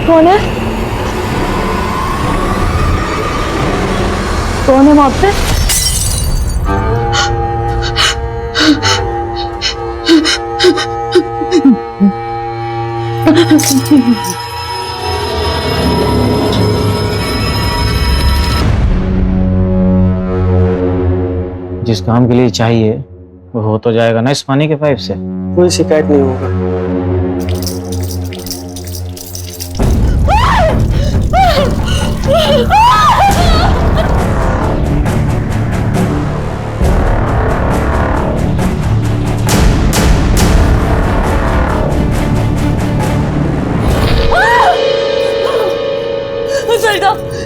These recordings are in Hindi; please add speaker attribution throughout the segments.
Speaker 1: कौन है? कौन है वहां पे?
Speaker 2: जिस काम के लिए चाहिए वो हो तो जाएगा ना इस पानी के पाइप से।
Speaker 3: कोई शिकायत नहीं होगा।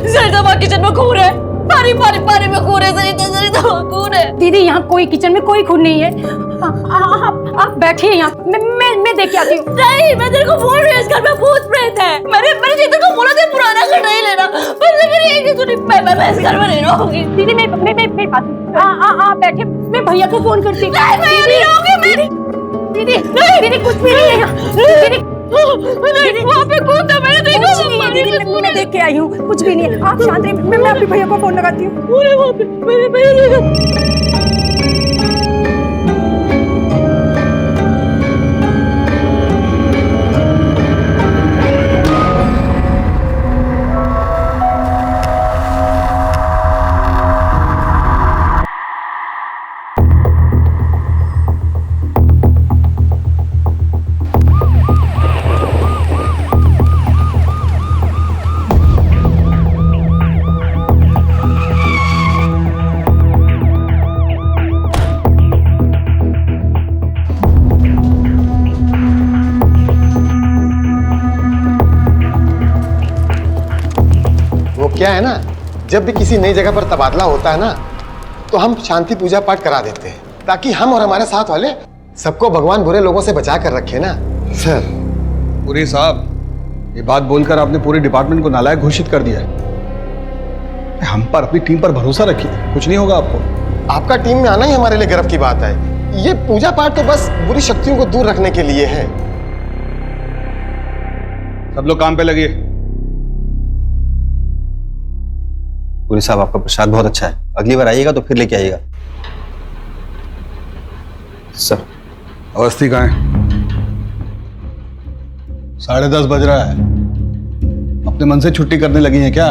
Speaker 1: सरिता वहाँ किचन में खून है। पानी पानी पानी में खून है। सरिता वहाँ खून है।
Speaker 4: दीदी यहाँ कोई किचन में कोई खून नहीं है। आप बैठिए यहाँ, मैं देख के आती हूँ।
Speaker 1: नहीं, मैं तेरे को बोल रही हूँ इस घर में भूत प्रेत है। मैंने चेतन को बोला था पुराना घर नहीं लेना, पर लेकिन ये नहीं सुनी। मैं इस घर में नहीं रहूंगी।
Speaker 4: दीदी मैं बात बैठे, मैं भैया को फोन करती हूँ। दीदी कुछ भी नहीं है यहाँ। दीदी
Speaker 1: वहाँ पे कौन था? मैंने देखा।
Speaker 4: कुछ नहीं है दीदी, मैं देख के आई हूँ। कुछ भी नहीं है, आप शांत रहिए। मैं अपने भैया को फोन लगाती हूँ।
Speaker 1: वहाँ पे मैंने देखा।
Speaker 5: क्या है ना, जब भी किसी नई जगह पर तबादला होता है ना, तो हम शांति पूजा पाठ करा देते हैं ताकि हम और हमारे साथ वाले सबको भगवान बुरे लोगों से बचा कर रखे ना। सर
Speaker 6: पुरी साहब, ये बात बोलकर आपने पूरे डिपार्टमेंट को नालायक घोषित कर दिया है। हम पर, अपनी टीम पर भरोसा रखिए, कुछ नहीं होगा आपको।
Speaker 5: आपका टीम में आना ही हमारे लिए गर्व की बात है। ये पूजा पाठ तो बस बुरी शक्तियों को दूर रखने के लिए है।
Speaker 6: सब लोग काम पे लगिए।
Speaker 7: पुरी साहब, आपका प्रसाद बहुत अच्छा है, अगली बार आइएगा तो फिर लेके आइएगा। सर
Speaker 6: अवस्थी कहाँ है? 10:30 बज रहा है। अपने मन से छुट्टी करने लगी हैं क्या?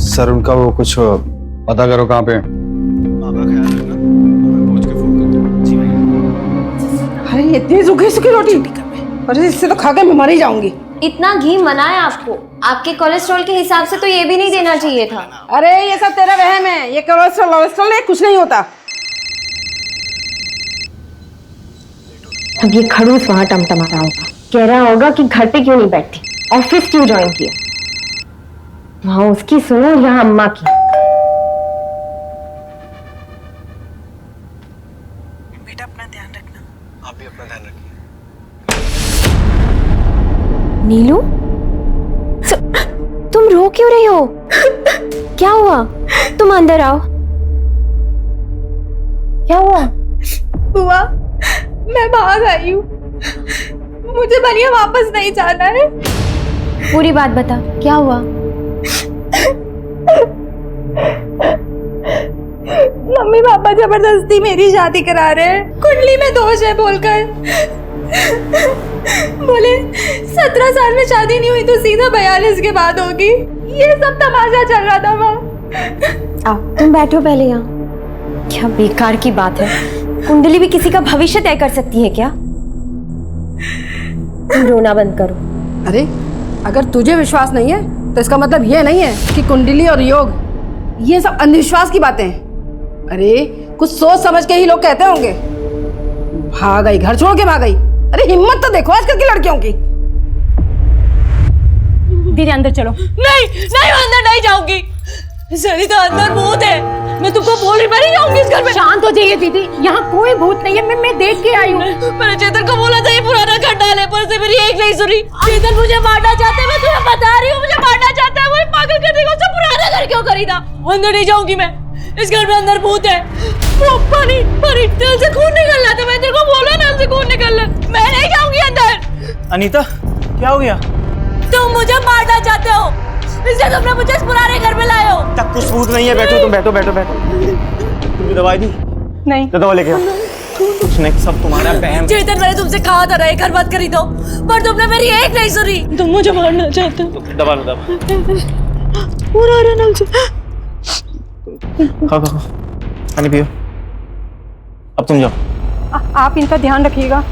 Speaker 7: सर उनका वो कुछ
Speaker 6: पता करो कहाँ पे। आपका ख्याल रखना, मैं पहुंच के फोन करता हूँ। जी भैया।
Speaker 8: अरे इतनी सूखी सूखी रोटी, अरे इससे तो खा के मैं मर ही जाऊंगी।
Speaker 9: इतना घी मना है आपको, आपके कोलेस्ट्रॉल के हिसाब से तो ये भी नहीं देना चाहिए था।
Speaker 8: अरे ये सब तेरा वहम है, ये कोलेस्ट्रॉल कुछ नहीं होता।
Speaker 9: अब ये खड़ूस वहां टमटमा रहा होगा, कह रहा होगा कि घर पे क्यों नहीं बैठती, ऑफिस क्यों ज्वाइन किया। वहां उसकी सुनो, यहाँ अम्मा की।
Speaker 8: बेटा अपना ध्यान रखना।
Speaker 6: आप भी अपना ध्यान रखिए।
Speaker 9: नीलू, तुम रो क्यों रही हो? क्या हुआ? तुम अंदर आओ। क्या हुआ?
Speaker 1: बुआ, मैं भाग आई हूँ। मुझे बनिया वापस नहीं जाना है।
Speaker 9: पूरी बात बता, क्या हुआ?
Speaker 1: मम्मी पापा जबरदस्ती मेरी शादी करा रहे हैं, कुंडली में दोष है बोलकर। बोले 17 साल में शादी नहीं हुई तो सीधा 42 के बाद होगी। ये सब तमाशा चल रहा था वहाँ।
Speaker 9: आओ तुम बैठो पहले यहाँ। क्या बेकार की बात है, कुंडली भी किसी का भविष्य तय कर सकती है क्या? तुम रोना बंद करो।
Speaker 8: अरे अगर तुझे विश्वास नहीं है तो इसका मतलब ये नहीं है कि कुंडली और योग ये सब अंधविश्वास की बातें हैं। अरे कुछ सोच समझ के ही लोग कहते होंगे। भाग गई, घर छोड़ के भाग गई। अरे हिम्मत तो देखो आजकल की लड़कियों की।
Speaker 4: दीदी अंदर चलो।
Speaker 1: नहीं नहीं, मैं अंदर नहीं जाऊंगी। सरिता, अंदर भूत है। मैं तुमको बोल रही, मैं नहीं जाऊंगी इस घर में।
Speaker 4: शांत हो जाइए दीदी, यहाँ कोई भूत नहीं है। मैं देख के आई हूँ।
Speaker 1: मैंने चेतन को बोला था ये पुराना घर डाले, पर से मेरी एक नहीं सुनी। चेतन मुझे मारना चाहते हैं, मैं तुम्हें बता रही हूँ, मुझे मारना चाहता है। वो पागल करने को उससे पुराना घर क्यों खरीदा? अंदर नहीं जाऊंगी मैं, इस घर में अंदर भूत है। वो पानी पानी, नल से खून निकल रहा था। मैं तेरे को बोला नल से खून निकल रहा। मैं नहीं जाऊंगी अंदर।
Speaker 2: अनीता, क्या हो गया?
Speaker 1: तुम मुझे मारना चाहते हो, इसलिए तुमने मुझे इस पुराने घर में लाए हो।
Speaker 2: तब कुछ सबूत नहीं है, बैठो तुम, बैठो बैठो बैठो। तुमने दवाई दी?
Speaker 4: नहीं।
Speaker 2: तो दवा लेके आओ। कुछ नहीं, सब तुम्हारा बहम।
Speaker 1: चेतन, मैंने तुमसे कहा था ना ये घर मत खरीदो, पर तुमने मेरी एक नहीं सुनी। तुम मुझे मारना चाहते हो।
Speaker 2: दबा लो, दबा।
Speaker 1: पूरा आ रहा नल से।
Speaker 2: खाओ खाओ, पानी पियो। अब तुम जाओ।
Speaker 4: आप इनका ध्यान रखिएगा।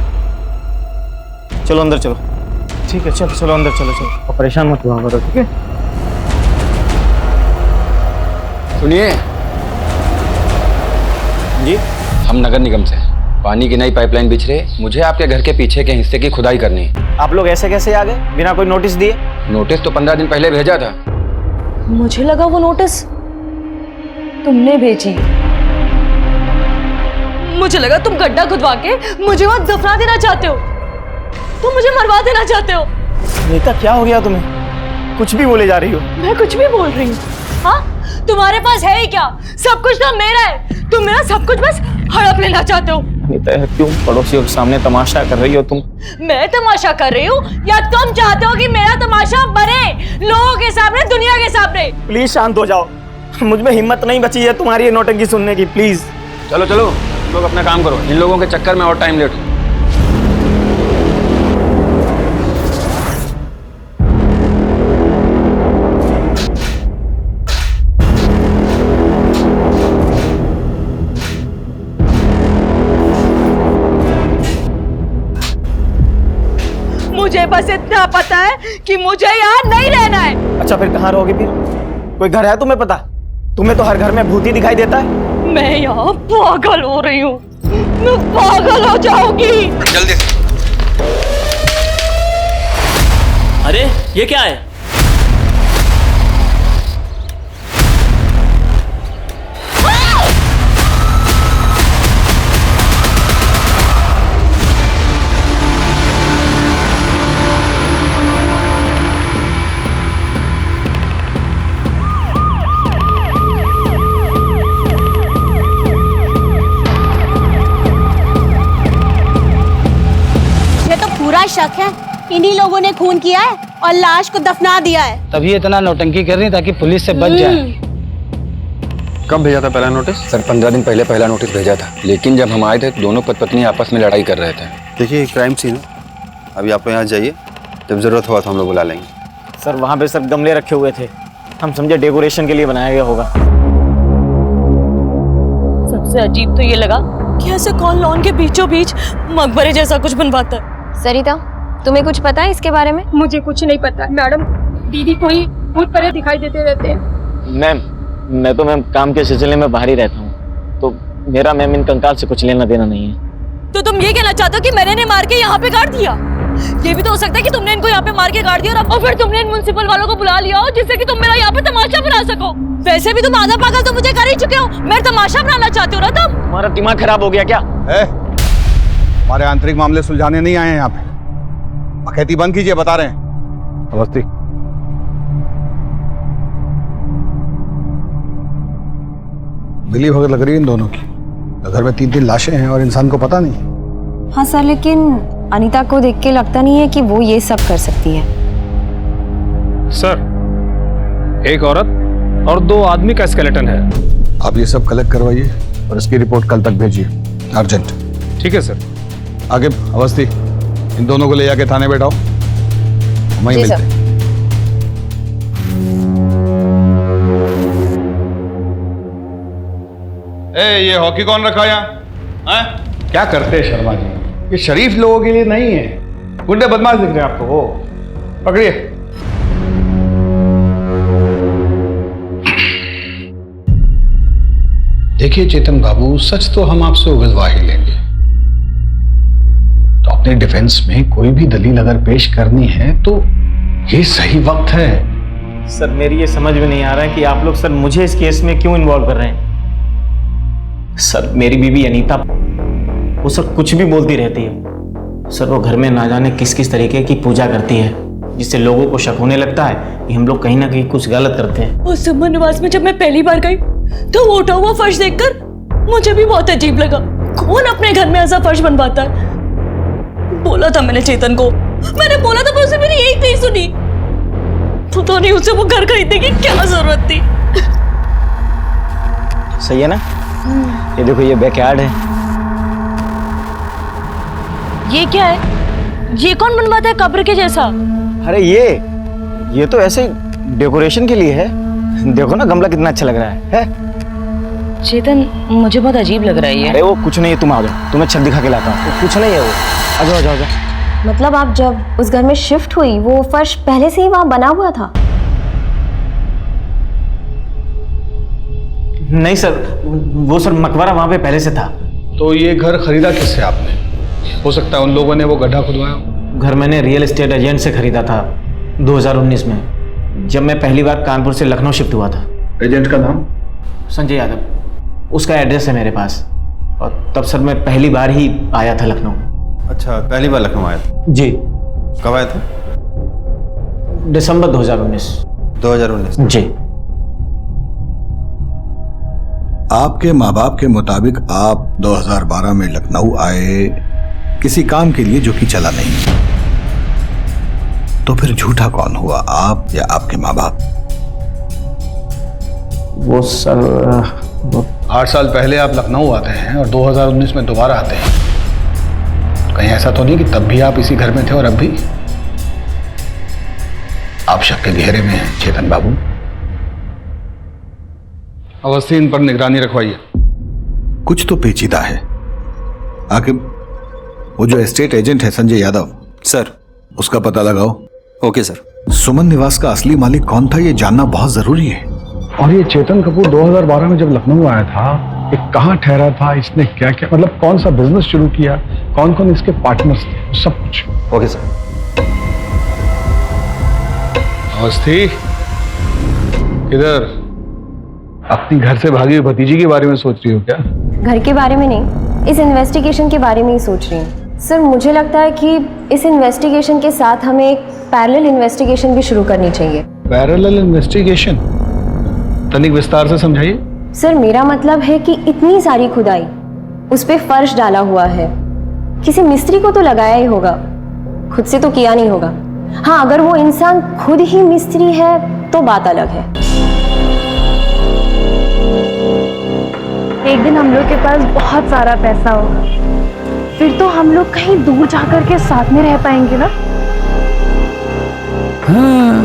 Speaker 2: चलो अंदर चलो। ठीक है, चलो चलो अंदर चलो चलो। और परेशान मत हुआ करो, ठीक है?
Speaker 3: सुनिए
Speaker 2: जी।
Speaker 3: हम नगर निगम से पानी की नई पाइपलाइन बिछ रही, मुझे आपके घर के पीछे के हिस्से की खुदाई करनी है।
Speaker 2: आप लोग ऐसे कैसे आ गए बिना कोई नोटिस दिए?
Speaker 3: नोटिस तो 15 दिन पहले भेजा था।
Speaker 1: मुझे लगा वो नोटिस तुमने भेजी। मुझे लगा तुम गड्ढा खुदवा के मुझे वहां दफना देना चाहते हो, तुम मुझे मरवा देना चाहते हो।
Speaker 2: नीता, क्या हो गया तुम्हें? कुछ भी बोले जा रही हो।
Speaker 1: मैं कुछ भी बोल रही हूँ? हाँ, तुम्हारे पास है ही क्या? सब कुछ तो मेरा है, तुम मेरा सब कुछ बस हड़प लेना चाहते हो।
Speaker 2: नीता, क्यों पड़ोसियों के सामने तमाशा कर रही हो तुम?
Speaker 1: मैं तमाशा कर रही हूँ या तुम चाहते हो कि मेरा तमाशा बने लोगों के सामने, दुनिया के सामने?
Speaker 2: प्लीज शांत हो जाओ, मुझ में हिम्मत नहीं बची है तुम्हारी ये नौटंकी सुनने की। प्लीज
Speaker 3: चलो चलो, तुम लोग अपना काम करो, इन लोगों के चक्कर में और टाइम लेट।
Speaker 1: मुझे बस इतना पता है कि मुझे यहाँ नहीं रहना है।
Speaker 2: अच्छा, फिर कहाँ रहोगे? फिर कोई घर है तुम्हें पता? तुम्हें तो हर घर में भूत ही दिखाई देता है।
Speaker 1: मैं यहाँ पागल हो रही हूँ, मैं पागल हो जाऊंगी।
Speaker 3: जल्दी से।
Speaker 10: अरे ये क्या है?
Speaker 1: पूरा शक है इन्हीं लोगों ने खून किया है और लाश को दफना दिया है।
Speaker 2: तभी इतना नौटंकी कर रही ताकि पुलिस से बच जाए।
Speaker 6: कब भेजा था पहला नोटिस?
Speaker 3: सर 15 दिन पहले पहला नोटिस भेजा था, लेकिन जब हम आए थे तो दोनों पति पत्नी आपस में लड़ाई कर रहे थे।
Speaker 7: देखिए क्राइम सीन है, अभी आप यहाँ जाइए, जब जरूरत हुआ तो हम लोग बुला लेंगे।
Speaker 2: सर वहाँ पे सब गमले रखे हुए थे, हम समझे डेकोरेशन के लिए बनाया गया होगा।
Speaker 1: सबसे अजीब तो ये लगा कि ऐसे कौन लॉन के बीचों बीच मकबरे जैसा कुछ बनवाता है।
Speaker 9: सरिता, तुम्हें कुछ पता है इसके बारे में?
Speaker 4: मुझे कुछ नहीं पता मैडम, दीदी को ही भूत प्रेत दिखाई देते रहते हैं।
Speaker 2: मैम, मैं तो मैम काम के सिलसिले में बाहर ही रहता हूँ, तो मेरा मैम इन कंकाल से कुछ लेना देना नहीं है।
Speaker 1: तो तुम ये कहना चाहते हो कि मैंने इन्हें मार के यहाँ पे गाड़ दिया? ये भी तो हो सकता है कि तुमने इनको यहाँ पे मार के गाड़ दिया और फिर तुमने इन म्युनिसिपल वालों को बुला लिया हो जिससे कि तुम मेरा यहाँ पे तमाशा बना सको। वैसे भी तुम आधा पागल तो मुझे कर ही चुके हो, मेरा तमाशा बनाना चाहते हो ना तुम?
Speaker 2: तुम्हारा दिमाग खराब हो गया क्या?
Speaker 6: हमारे आंतरिक मामले सुलझाने नहीं आए हैं यहाँ पे। अखैती बंद कीजिए, बता रहे हैं। अवस्थी, बिली भगत लग रही है इन दोनों की। घर में 3-3 लाशें हैं और इंसान को पता नहीं।
Speaker 9: हाँ सर, लेकिन अनीता को देख के लगता नहीं है कि वो ये सब कर सकती है।
Speaker 11: सर, एक औरत और 2 आदमी का स्केलेटन है।
Speaker 6: आप ये सब कलेक्ट करवाइए और इसकी रिपोर्ट कल तक भेजिए, अर्जेंट।
Speaker 11: ठीक है सर।
Speaker 6: आगे अवस्थी, इन दोनों को ले जाके थाने बैठाओ, वहीं मिलते हैं। ये हॉकी कौन रखा यहाँ? क्या करते हैं शर्मा जी? ये शरीफ लोगों के लिए नहीं है, गुंडे बदमाश दिख रहे हैं आपको। वो पकड़िए। देखिए चेतन बाबू, सच तो हम आपसे उगलवा ही लेंगे, तो अपने डिफेंस में कोई भी दलील अगर पेश करनी है तो ये सही वक्त है।
Speaker 2: सर मेरी ये समझ में नहीं आ रहा है कि आप लोग सर मुझे इस केस में क्यों इन्वॉल्व कर रहे हैं। सर मेरी बीवी अनीता, वो सर कुछ भी बोलती रहती है। सर वो घर में ना जाने किस किस तरीके की पूजा करती है, जिससे लोगों को शक होने लगता है कि हम लोग कहीं ना कहीं कुछ गलत करते हैं।
Speaker 1: उस सुमन निवास में जब मैं पहली बार गई तो वो उठा हुआ फर्श देखकर मुझे भी बहुत अजीब लगा। कौन अपने घर में ऐसा फर्श बनवाता है? बोला था मैंने चेतन को, मैंने बोला था, पर उसने मेरी एक नहीं सुनी। तो नहीं उसे वो घर खरीदने की क्या जरूरत थी।
Speaker 2: सही है ना? ये देखो, ये बैकयार्ड है।
Speaker 1: ये क्या है? ये कौन बनवाता है कब्र के जैसा?
Speaker 2: अरे ये तो ऐसे डेकोरेशन के लिए है। देखो ना गमला कितना अच्छा लग रहा है?
Speaker 1: चेतन, मुझे बहुत अजीब लग रहा है ये।
Speaker 2: अरे वो कुछ नहीं है, तुम आ जाओ, तुम्हें छत दिखा के लाता हूँ। कुछ नहीं है वो, आ जाओ आ जाओ आ जाओ।
Speaker 9: मतलब आप जब उस घर में शिफ्ट हुई वो फर्श पहले से ही वहां बना हुआ था?
Speaker 2: नहीं सर, वो सर मकबरा वहां पे पहले से था।
Speaker 6: तो ये घर खरीदा किससे आपने? हो सकता है उन लोगों ने वो गड्ढा खुदवाया हो।
Speaker 2: घर मैंने रियल एस्टेट एजेंट से खरीदा था 2019 में, जब मैं पहली बार कानपुर से लखनऊ शिफ्ट हुआ था।
Speaker 6: एजेंट का नाम?
Speaker 2: संजय यादव। उसका एड्रेस है मेरे पास। और तब सर मैं पहली बार ही आया था लखनऊ।
Speaker 7: अच्छा, पहली बार लखनऊ आया था?
Speaker 2: जी।
Speaker 7: कब आया था?
Speaker 2: दिसंबर 2019।
Speaker 7: 2019?
Speaker 2: जी।
Speaker 6: आपके माँ बाप के मुताबिक आप 2012 में लखनऊ आए किसी काम के लिए जो कि चला नहीं, तो फिर झूठा कौन हुआ, आप या आपके माँ बाप?
Speaker 2: वो सर
Speaker 6: 8 साल पहले आप लखनऊ आते हैं और 2019 में दोबारा आते हैं। कहीं ऐसा तो नहीं कि तब भी आप इसी घर में थे और अब भी? आप शक के घेरे में हैं चेतन बाबू। अवस्थी, इन पर निगरानी रखवाइए। कुछ तो पेचीदा है। आखिर वो जो एस्टेट एजेंट है संजय यादव
Speaker 7: सर।
Speaker 6: उसका पता लगाओ।
Speaker 7: Okay sir.
Speaker 6: सुमन निवास का असली मालिक कौन था ये जानना बहुत जरूरी है। और ये चेतन कपूर 2012 में जब लखनऊ आया था, ये कहाँ ठहरा था, इसने क्या क्या, मतलब कौन सा बिजनेस शुरू किया, कौन कौन इसके पार्टनर्स थे, सब कुछ।
Speaker 7: Okay sir.
Speaker 6: अवस्थी, इधर अपनी घर से भागी हुई भतीजी के बारे में सोच रही हो क्या?
Speaker 9: घर के बारे में नहीं, इस इन्वेस्टिगेशन के बारे में ही सोच रही हूँ। सर, मुझे लगता है कि इस इन्वेस्टिगेशन के साथ हमें एक पैरेलल इन्वेस्टिगेशन भी शुरू करनी चाहिए।
Speaker 6: Parallel investigation? तनिक विस्तार से समझाइए।
Speaker 9: सर, मेरा मतलब है कि इतनी सारी खुदाई, उस पे फर्श डाला हुआ है, किसी मिस्त्री को तो लगाया ही होगा, खुद से तो किया नहीं होगा। हाँ, अगर वो इंसान खुद ही मिस्त्री है तो बात अलग है।
Speaker 12: एक दिन हम लोग के पास बहुत सारा पैसा होगा, फिर तो हम लोग कहीं दूर जाकर के साथ में रह पाएंगे ना?
Speaker 13: हाँ,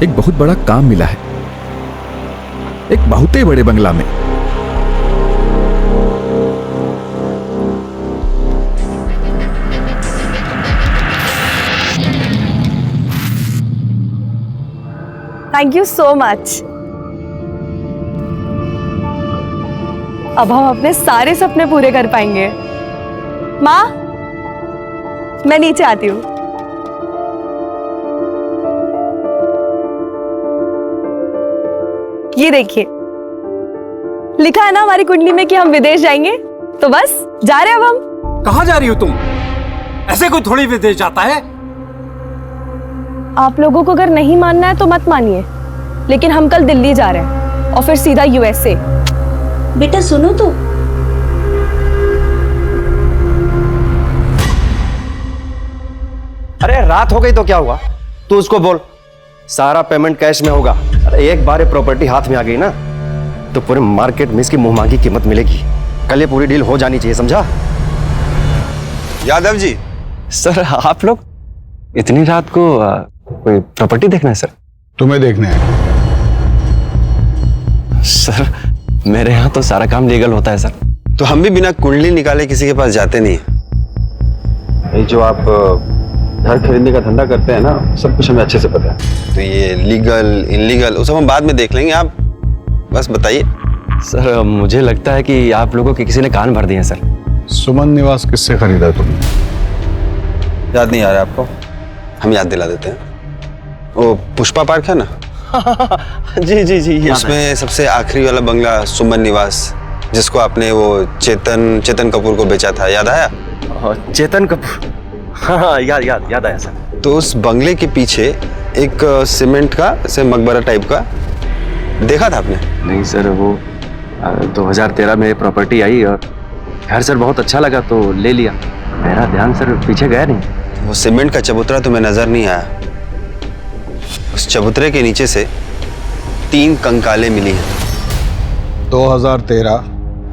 Speaker 13: एक बहुत बड़ा काम मिला है, एक बहुत ही बड़े बंगला में।
Speaker 12: Thank you so much. अब हम अपने सारे सपने पूरे कर पाएंगे। माँ, मैं नीचे आती हूँ। ये देखिए, लिखा है ना हमारी कुंडली में कि हम विदेश जाएंगे, तो बस जा रहे हैं अब हम।
Speaker 11: कहाँ जा रही हो तुम? ऐसे कोई थोड़ी विदेश जाता है।
Speaker 12: आप लोगों को अगर नहीं मानना है तो मत मानिए, लेकिन हम कल दिल्ली जा रहे हैं और फिर सीधा यूएसए।
Speaker 1: बेटा सुनो तो।
Speaker 7: अरे रात हो गई तो क्या हुआ? तू उसको बोल सारा पेमेंट कैश में होगा। अरे एक बार ये प्रॉपर्टी हाथ में आ गई ना तो पूरे मार्केट में इसकी मुंहमांगी कीमत मिलेगी। कल ये पूरी डील हो जानी चाहिए, समझा?
Speaker 3: यादव जी।
Speaker 7: सर, आप लोग इतनी रात को कोई प्रॉपर्टी देखना है सर?
Speaker 6: तुम्हें देखना है?
Speaker 7: सर, मेरे यहाँ तो सारा काम लीगल होता है सर।
Speaker 3: तो हम भी बिना कुंडली निकाले किसी के पास जाते नहीं।
Speaker 7: ये जो आप घर खरीदने का धंधा करते हैं ना, सब कुछ हमें अच्छे से पता है।
Speaker 3: तो ये लीगल इनलीगल वो सब हम बाद में देख लेंगे, आप बस बताइए।
Speaker 7: सर, मुझे लगता है कि आप लोगों के किसी ने कान भर दिए हैं सर।
Speaker 6: सुमन निवास किससे खरीदा तुमने?
Speaker 3: याद नहीं आ रहा आपको? हम याद दिला देते हैं। वो पुष्पा पार्क है ना?
Speaker 7: जी जी जी,
Speaker 3: उसमें सबसे आखिरी वाला बंगला सुमन निवास, जिसको आपने वो चेतन कपूर को बेचा था, याद आया?
Speaker 7: चेतन कपूर? हाँ, याद आया सर।
Speaker 3: तो उस बंगले के पीछे एक सीमेंट का से मकबरा टाइप का देखा था आपने?
Speaker 7: नहीं सर, वो 2013 में प्रॉपर्टी आई और घर सर बहुत अच्छा लगा तो ले लिया। मेरा ध्यान सर पीछे गया नहीं।
Speaker 3: वो सीमेंट का चबूतरा तुम्हें नजर नहीं आया? उस चबूतरे के नीचे से 3 कंकालें मिली हैं।
Speaker 6: 2013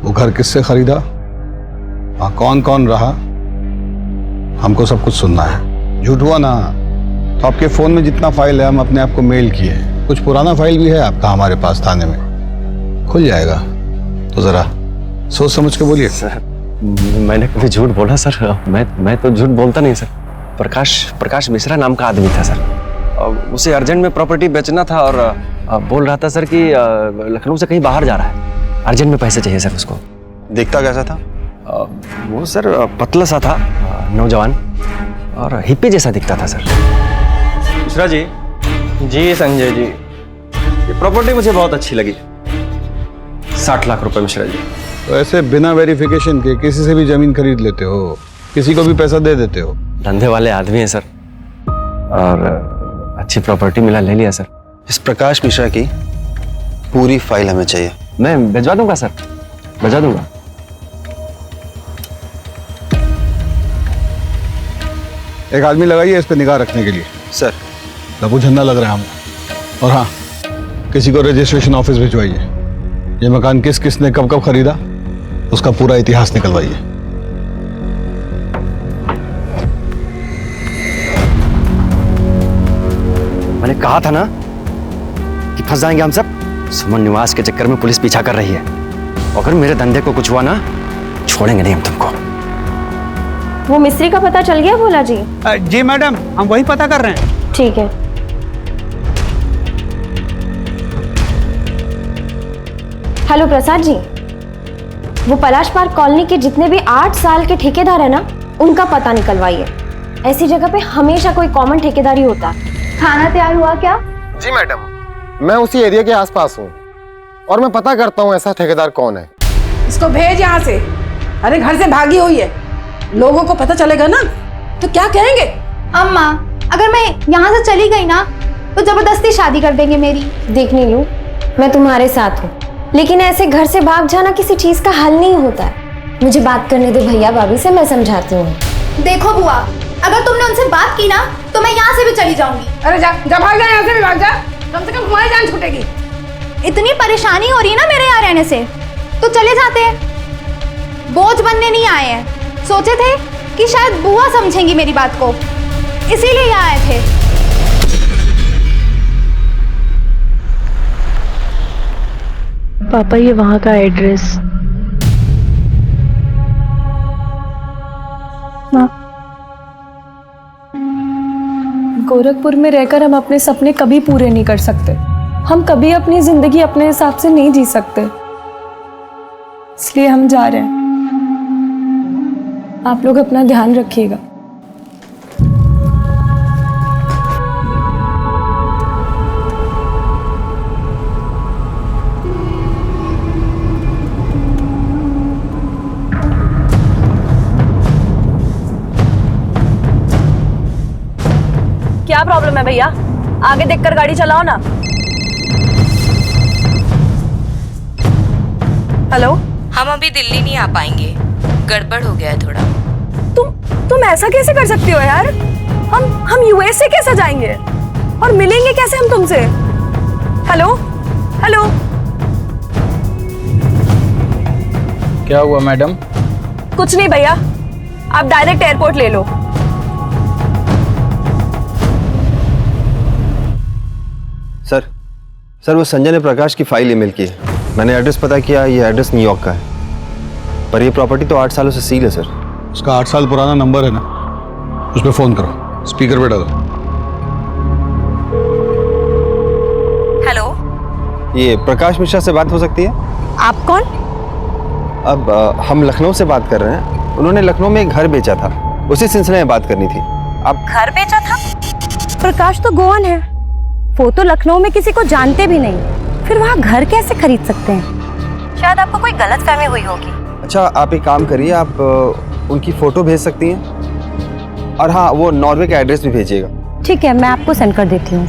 Speaker 6: वो घर किससे खरीदा, वहाँ कौन कौन रहा, हमको सब कुछ सुनना है। झूठ हुआ ना तो आपके फोन में जितना फाइल है हम अपने आप को मेल किए, कुछ पुराना फाइल भी है आपका हमारे पास थाने में, खुल जाएगा। तो जरा सोच समझ के बोलिए।
Speaker 7: सर मैंने कभी झूठ बोला सर? मैं तो झूठ बोलता नहीं सर। प्रकाश मिश्रा नाम का आदमी था सर, उसे अर्जेंट में प्रॉपर्टी बेचना था और बोल रहा था सर कि लखनऊ से कहीं बाहर जा रहा है, अर्जेंट में पैसे चाहिए सर उसको।
Speaker 3: दिखता कैसा था?
Speaker 7: वो सर पतला सा था, नौजवान और हिप्पी जैसा दिखता था सर।
Speaker 10: मिश्रा जी। जी संजय जी, ये प्रॉपर्टी मुझे बहुत अच्छी लगी। 60 लाख रुपए मिश्रा जी।
Speaker 6: तो ऐसे बिना वेरिफिकेशन के किसी से भी जमीन खरीद लेते हो, किसी को भी पैसा दे देते हो?
Speaker 7: धंधे वाले आदमी है सर, और अच्छी प्रॉपर्टी मिला, ले लिया सर।
Speaker 3: इस प्रकाश मिश्रा की पूरी फाइल हमें चाहिए।
Speaker 7: मैं भिजवा दूंगा सर, भिजवा दूंगा।
Speaker 6: एक आदमी लगाइए इस पे निगाह रखने के लिए।
Speaker 3: सर
Speaker 6: लबू झंडा लग रहा है हमको। और हाँ, किसी को रजिस्ट्रेशन ऑफिस भिजवाइए। ये मकान किसने कब खरीदा उसका पूरा इतिहास निकलवाइए।
Speaker 7: मैंने कहा था ना कि फंस जाएंगे हम सब। सुमन निवास के चक्कर में पुलिस पीछा कर रही है, अगर मेरे धंधे को कुछ हुआ ना, छोड़ेंगे नहीं हम तुमको।
Speaker 9: वो मिस्त्री का पता चल गया भोला जी?
Speaker 14: जी मैडम, हम वही पता कर रहे हैं।
Speaker 9: ठीक है। हेलो प्रसाद जी, वो पलाश पार्क कॉलोनी के जितने भी 8 साल के ठेकेदार है ना, उनका पता निकलवाइए। ऐसी जगह पे हमेशा कोई कॉमन ठेकेदार ही होता है। खाना तैयार हुआ क्या?
Speaker 5: जी मैडम, मैं उसी एरिया के आसपास हूँ और मैं पता करता हूँ ऐसा ठेकेदार कौन है।
Speaker 8: इसको भेज यहाँ से। अरे घर से भागी हुई है, लोगों को पता चलेगा ना तो क्या कहेंगे?
Speaker 1: अम्मा, अगर मैं यहाँ से चली गई ना तो जबरदस्ती शादी कर देंगे मेरी।
Speaker 9: देख नीलू, मैं तुम्हारे साथ हूँ, लेकिन ऐसे घर से भाग जाना किसी चीज का हल नहीं होता है। मुझे बात करने दे भैया भाभी से, मैं समझाती हूँ।
Speaker 1: देखो बुआ, अगर तुमने उनसे बात की ना तो मैं यहाँ से भी चली जाऊंगी।
Speaker 8: अरे जा भाग जा, यहाँ से भी भाग जा, कम से कम हमारी जान छूटेगी।
Speaker 1: इतनी परेशानी हो रही है ना मेरे यहाँ रहने से, तो चले जाते हैं। बोझ बनने नहीं आए हैं, सोचे थे कि शायद बुआ समझेंगी मेरी बात को, इसीलिए यहाँ आए थे।
Speaker 12: पापा, ये वहाँ का एड्रेस। माँ, गोरखपुर में रहकर हम अपने सपने कभी पूरे नहीं कर सकते। हम कभी अपनी जिंदगी अपने हिसाब से नहीं जी सकते, इसलिए हम जा रहे हैं। आप लोग अपना ध्यान रखिएगा। क्या प्रॉब्लम है भैया? आगे देखकर गाड़ी चलाओ ना। हेलो,
Speaker 15: हम अभी दिल्ली नहीं आ पाएंगे, गड़बड़ हो गया है थोड़ा।
Speaker 12: तुम ऐसा कैसे कर सकती हो यार? हम यूएस से कैसे जाएंगे और मिलेंगे कैसे हम तुमसे? हेलो हेलो,
Speaker 11: क्या हुआ मैडम?
Speaker 12: कुछ नहीं भैया, आप डायरेक्ट एयरपोर्ट ले लो।
Speaker 3: सर वो संजय ने प्रकाश की फाइल ईमेल की है। मैंने एड्रेस पता किया, ये एड्रेस न्यूयॉर्क का है, पर ये प्रॉपर्टी तो 8 सालों से सील है सर।
Speaker 6: उसका 8 साल पुराना नंबर है ना, उस पर फोन करो, स्पीकर पे डालो।
Speaker 15: हेलो,
Speaker 3: ये प्रकाश मिश्रा से बात हो सकती है?
Speaker 12: आप कौन?
Speaker 3: अब हम लखनऊ से बात कर रहे हैं। उन्होंने लखनऊ में एक घर बेचा था, उसी सिलसिले में बात करनी थी। आप
Speaker 15: घर बेचा था?
Speaker 12: प्रकाश तो गोवन है, वो तो लखनऊ में किसी को जानते भी नहीं, फिर वहाँ घर कैसे खरीद सकते हैं?
Speaker 15: शायद आपको कोई गलतफहमी हुई होगी।
Speaker 3: अच्छा, आप एक काम करिए, आप उनकी फोटो भेज सकती हैं, और हाँ, वो नॉर्वे का एड्रेस भी भेजिएगा।
Speaker 12: ठीक है, मैं आपको सेंड कर देती हूँ।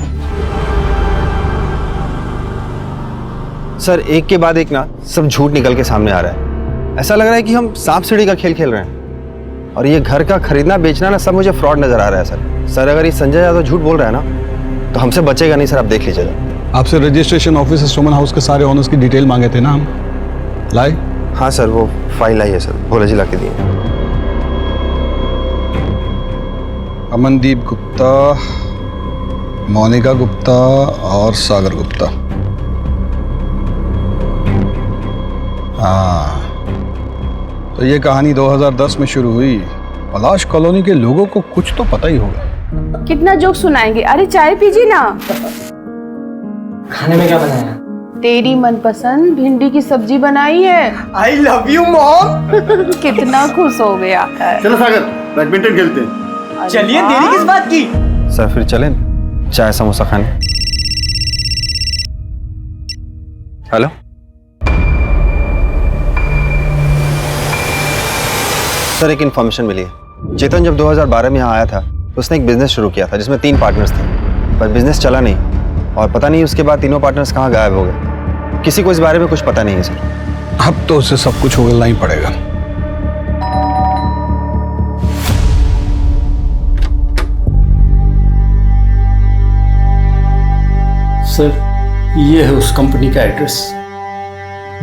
Speaker 3: सर एक के बाद एक ना सब झूठ निकल के सामने आ रहा है। ऐसा लग रहा है कि हम सांप सीढ़ी का खेल खेल रहे हैं, और ये घर का खरीदना बेचना ना सब मुझे फ्रॉड नजर आ रहा है सर। अगर ये संजय यादव झूठ बोल रहा है ना, तो हमसे बचेगा नहीं सर, आप देख लीजिएगा।
Speaker 6: आपसे रजिस्ट्रेशन ऑफिस से सुमन हाउस के सारे ओनर्स की डिटेल मांगे थे ना हम, लाए?
Speaker 3: हाँ सर, वो फाइल आई है सर, भोला जी ला के दिए।
Speaker 6: अमनदीप गुप्ता, मोनिका गुप्ता और सागर गुप्ता। हाँ, तो ये कहानी 2010 में शुरू हुई। पलाश कॉलोनी के लोगों को कुछ तो पता ही होगा।
Speaker 8: कितना जोक सुनाएंगे? अरे चाय पीजिए ना।
Speaker 2: खाने में क्या बनाया?
Speaker 8: तेरी मनपसंद भिंडी की सब्जी बनाई है।
Speaker 5: I love you mom.
Speaker 8: कितना खुश हो गया।
Speaker 5: चलो सागर, बैडमिंटन खेलते हैं।
Speaker 2: चलिए, देरी किस बात की?
Speaker 3: सर फिर चलें चाय समोसा खाने।
Speaker 7: हेलो,
Speaker 3: सर एक इन्फॉर्मेशन मिली है। चेतन जब 2012 में यहाँ आया था तो उसने एक बिजनेस शुरू किया था जिसमें 3 पार्टनर्स थे, पर बिजनेस चला नहीं और पता नहीं उसके बाद तीनों पार्टनर्स कहाँ गायब हो गए। किसी को इस बारे में कुछ पता नहीं है सर।
Speaker 6: अब तो उसे सब कुछ उगलना ही पड़ेगा।
Speaker 14: सर ये है उस कंपनी का एड्रेस।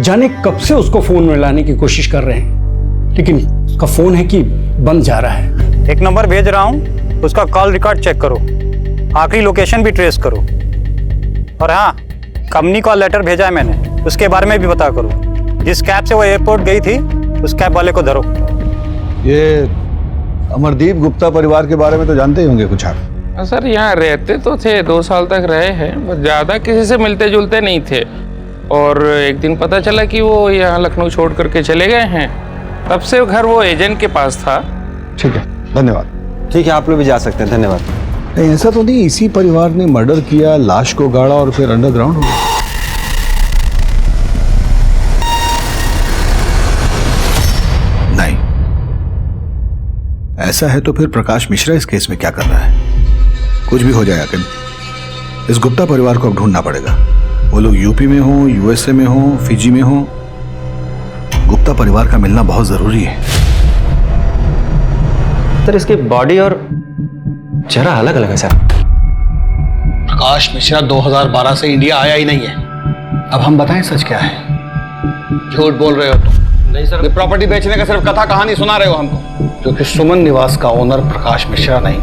Speaker 14: जाने कब से उसको फोन में लाने की कोशिश कर रहे हैं, लेकिन उसका फोन है कि बंद जा रहा है।
Speaker 16: एक नंबर भेज रहा हूं, उसका कॉल रिकॉर्ड चेक करो, आखिरी लोकेशन भी ट्रेस करो। और हाँ, कंपनी का लेटर भेजा है मैंने, उसके बारे में भी पता करो। जिस कैब से वो एयरपोर्ट गई थी उस कैब वाले को धरो।
Speaker 6: ये अमरदीप गुप्ता परिवार के बारे में तो जानते ही होंगे कुछ आप?
Speaker 11: सर यहाँ रहते तो थे, 2 साल तक रहे हैं, बस ज़्यादा किसी से मिलते जुलते नहीं थे। और एक दिन पता चला कि वो यहाँ लखनऊ छोड़ करके चले गए हैं। तब से घर वो एजेंट के पास था।
Speaker 6: ठीक है, धन्यवाद।
Speaker 3: ठीक है, आप लोग भी जा सकते हैं, धन्यवाद।
Speaker 6: नहीं, ऐसा तो नहीं इसी परिवार ने मर्डर किया, लाश को गाड़ा और फिर अंडरग्राउंड हो गया? नहीं, ऐसा है तो फिर प्रकाश मिश्रा इस केस में क्या कर रहा है? कुछ भी हो जाए आखिर इस गुप्ता परिवार को अब ढूंढना पड़ेगा। वो लोग यूपी में हो, यूएसए में हो, फिजी में हो, गुप्ता परिवार का मिलना बहुत जरूरी है।
Speaker 7: सर इसकी बॉडी और चेहरा अलग अलग है सर।
Speaker 6: प्रकाश मिश्रा 2012 से इंडिया आया ही नहीं है। अब हम बताएं सच क्या है? झूठ बोल रहे हो तुम।
Speaker 7: नहीं सर,
Speaker 6: ये प्रॉपर्टी बेचने का सिर्फ कथा कहानी सुना रहे हो हमको, क्योंकि सुमन निवास का ओनर प्रकाश मिश्रा नहीं,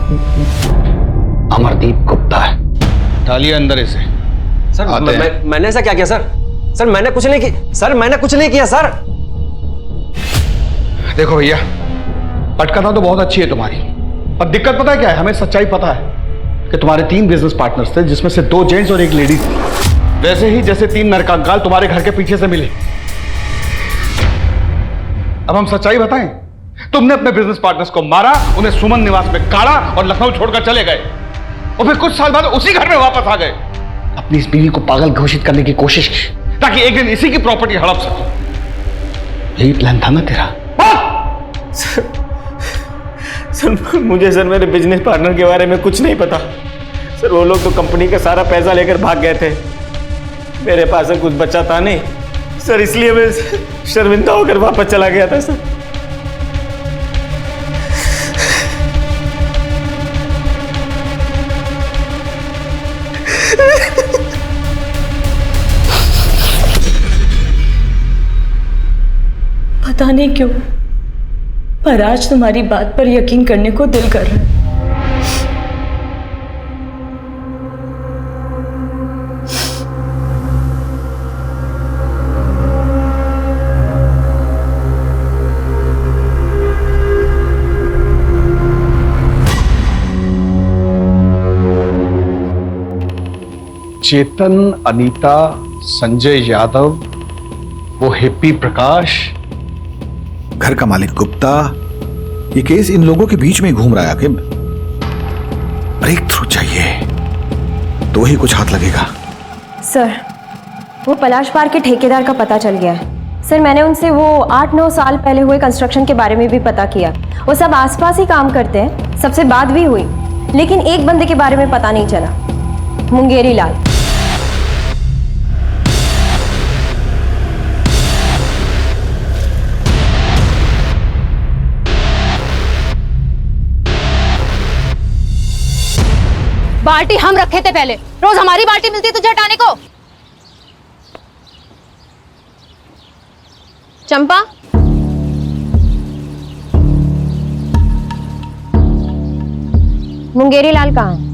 Speaker 6: अमरदीप गुप्ता है। डालिए अंदर इसे।
Speaker 7: सर मैंने ऐसा क्या किया सर? सर मैंने कुछ नहीं किया सर, मैंने कुछ नहीं किया सर।
Speaker 6: देखो भैया, पटकथा तो बहुत अच्छी है तुम्हारी, पर दिक्कत पता है क्या है? हमें सच्चाई पता है कि तुम्हारे 3 बिजनेस पार्टनर्स थे, जिसमें से 2 जेंट्स और 1 लेडीज थी। वैसे ही जैसे 3 नरकंकाल तुम्हारे घर के पीछे से मिले। अब हम सच्चाई बताएं, तुमने अपने बिजनेस पार्टनर्स को मारा, उन्हें सुमन निवास में काढ़ा और लखनऊ छोड़कर चले गए, और फिर कुछ साल बाद उसी घर में वापस आ गए। अपनी इस बीवी को पागल घोषित करने की कोशिश की ताकि एक दिन इसी की प्रॉपर्टी हड़प सको। यही प्लान था ना तेरा?
Speaker 2: सर मुझे सर मेरे बिजनेस पार्टनर के बारे में कुछ नहीं पता। सर वो लोग तो कंपनी का सारा पैसा लेकर भाग गए थे, मेरे पास सर कुछ बचा था नहीं सर, इसलिए मैं शर्मिंदा होकर वापस चला गया था सर।
Speaker 1: पता नहीं क्यों, पर आज तुम्हारी बात पर यकीन करने को दिल कर रहा है।
Speaker 6: चेतन, अनीता, संजय यादव, वो हिप्पी प्रकाश, घर का मालिक गुप्ता, ये केस इन लोगों के बीच में घूम रहा है। आखिर ब्रेक थ्रू चाहिए तो ही कुछ हाथ लगेगा।
Speaker 9: सर वो पलाश पार्क के ठेकेदार का पता चल गया है। सर मैंने उनसे वो 8-9 साल पहले हुए कंस्ट्रक्शन के बारे में भी पता किया। वो सब आसपास ही काम करते हैं, सबसे बात भी हुई, लेकिन एक बंदे के बारे में पता नहीं चला, मुंगेरी लाल।
Speaker 4: बाल्टी हम रखे थे पहले, रोज हमारी बाल्टी मिलती तुझे हटाने को।
Speaker 9: चंपा, मुंगेरी लाल कहाँ है?